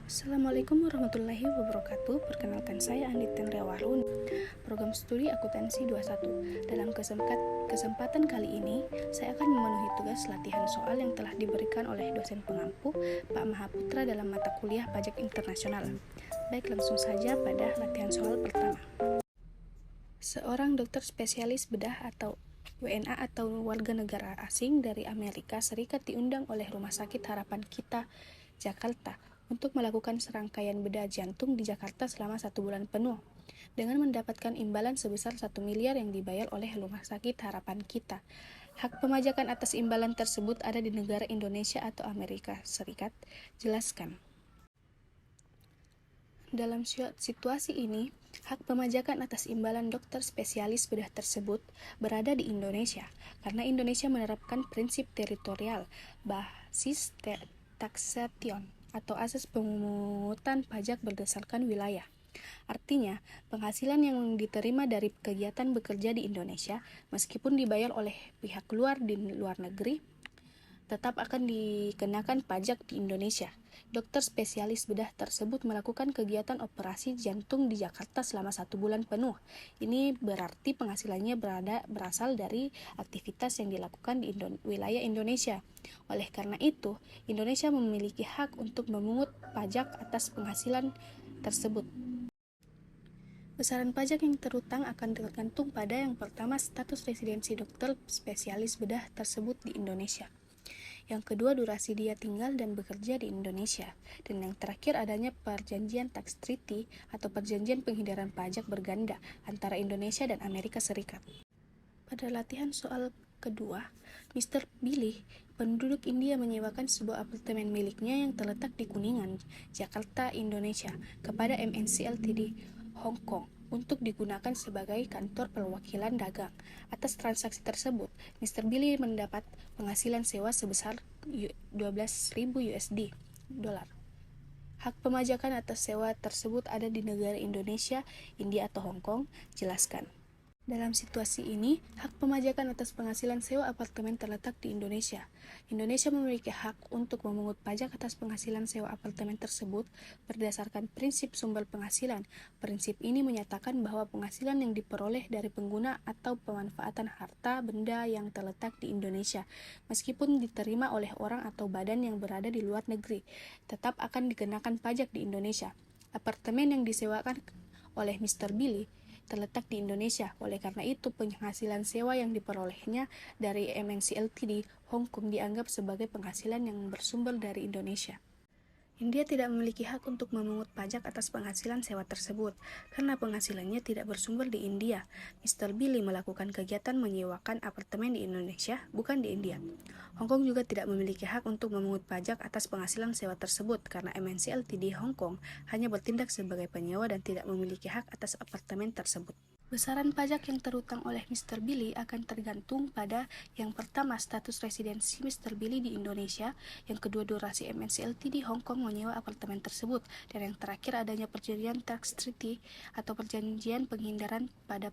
Assalamualaikum warahmatullahi wabarakatuh. Perkenalkan saya Andit Tenrewalu, program studi akuntansi 21. Dalam kesempatan kali ini, saya akan memenuhi tugas latihan soal yang telah diberikan oleh dosen pengampu Pak Mahaputra dalam mata kuliah Pajak Internasional. Baik, langsung saja pada latihan soal pertama. Seorang dokter spesialis bedah atau WNA atau warga negara asing dari Amerika Serikat diundang oleh Rumah Sakit Harapan Kita, Jakarta, untuk melakukan serangkaian bedah jantung di Jakarta selama 1 bulan penuh, dengan mendapatkan imbalan sebesar 1 miliar yang dibayar oleh Rumah Sakit Harapan Kita. Hak pemajakan atas imbalan tersebut ada di negara Indonesia atau Amerika Serikat. Jelaskan. Dalam situasi ini, hak pemajakan atas imbalan dokter spesialis bedah tersebut berada di Indonesia, karena Indonesia menerapkan prinsip teritorial basis taxation atau asas pemungutan pajak berdasarkan wilayah. Artinya, penghasilan yang diterima dari kegiatan bekerja di Indonesia, meskipun dibayar oleh pihak luar di luar negeri, tetap akan dikenakan pajak di Indonesia. Dokter spesialis bedah tersebut melakukan kegiatan operasi jantung di Jakarta selama 1 bulan penuh. Ini berarti penghasilannya berasal dari aktivitas yang dilakukan di wilayah Indonesia. Oleh karena itu, Indonesia memiliki hak untuk memungut pajak atas penghasilan tersebut. Besaran pajak yang terutang akan tergantung pada yang pertama, status residensi dokter spesialis bedah tersebut di Indonesia. Yang kedua, durasi dia tinggal dan bekerja di Indonesia. Dan yang terakhir, adanya perjanjian tax treaty atau perjanjian penghindaran pajak berganda antara Indonesia dan Amerika Serikat. Pada latihan soal kedua, Mr. Billy, penduduk India, menyewakan sebuah apartemen miliknya yang terletak di Kuningan, Jakarta, Indonesia, kepada MNC Ltd, Hong Kong, untuk digunakan sebagai kantor perwakilan dagang. Atas transaksi tersebut, Mr. Billy mendapat penghasilan sewa sebesar 12.000 USD dolar. Hak pemajakan atas sewa tersebut ada di negara Indonesia, India atau Hong Kong. Jelaskan. Dalam situasi ini, hak pemajakan atas penghasilan sewa apartemen terletak di Indonesia. Indonesia memiliki hak untuk memungut pajak atas penghasilan sewa apartemen tersebut berdasarkan prinsip sumber penghasilan. Prinsip ini menyatakan bahwa penghasilan yang diperoleh dari pengguna atau pemanfaatan harta benda yang terletak di Indonesia, meskipun diterima oleh orang atau badan yang berada di luar negeri, tetap akan dikenakan pajak di Indonesia. Apartemen yang disewakan oleh Mr. Billy terletak di Indonesia. Oleh karena itu, penghasilan sewa yang diperolehnya dari MNC Ltd Hong Kong dianggap sebagai penghasilan yang bersumber dari Indonesia. India tidak memiliki hak untuk memungut pajak atas penghasilan sewa tersebut, karena penghasilannya tidak bersumber di India. Mr. Billy melakukan kegiatan menyewakan apartemen di Indonesia, bukan di India. Hong Kong juga tidak memiliki hak untuk memungut pajak atas penghasilan sewa tersebut, karena MNC Ltd Hong Kong hanya bertindak sebagai penyewa dan tidak memiliki hak atas apartemen tersebut. Besaran pajak yang terutang oleh Mr. Billy akan tergantung pada yang pertama, status residensi Mr. Billy di Indonesia, yang kedua, durasi MNC Ltd Hong Kong menyewa apartemen tersebut, dan yang terakhir, adanya perjanjian tax treaty atau perjanjian penghindaran pada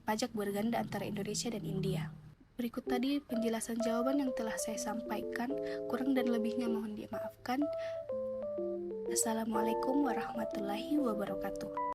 pajak berganda antara Indonesia dan India. Berikut tadi penjelasan jawaban yang telah saya sampaikan, kurang dan lebihnya mohon dimaafkan. Assalamualaikum warahmatullahi wabarakatuh.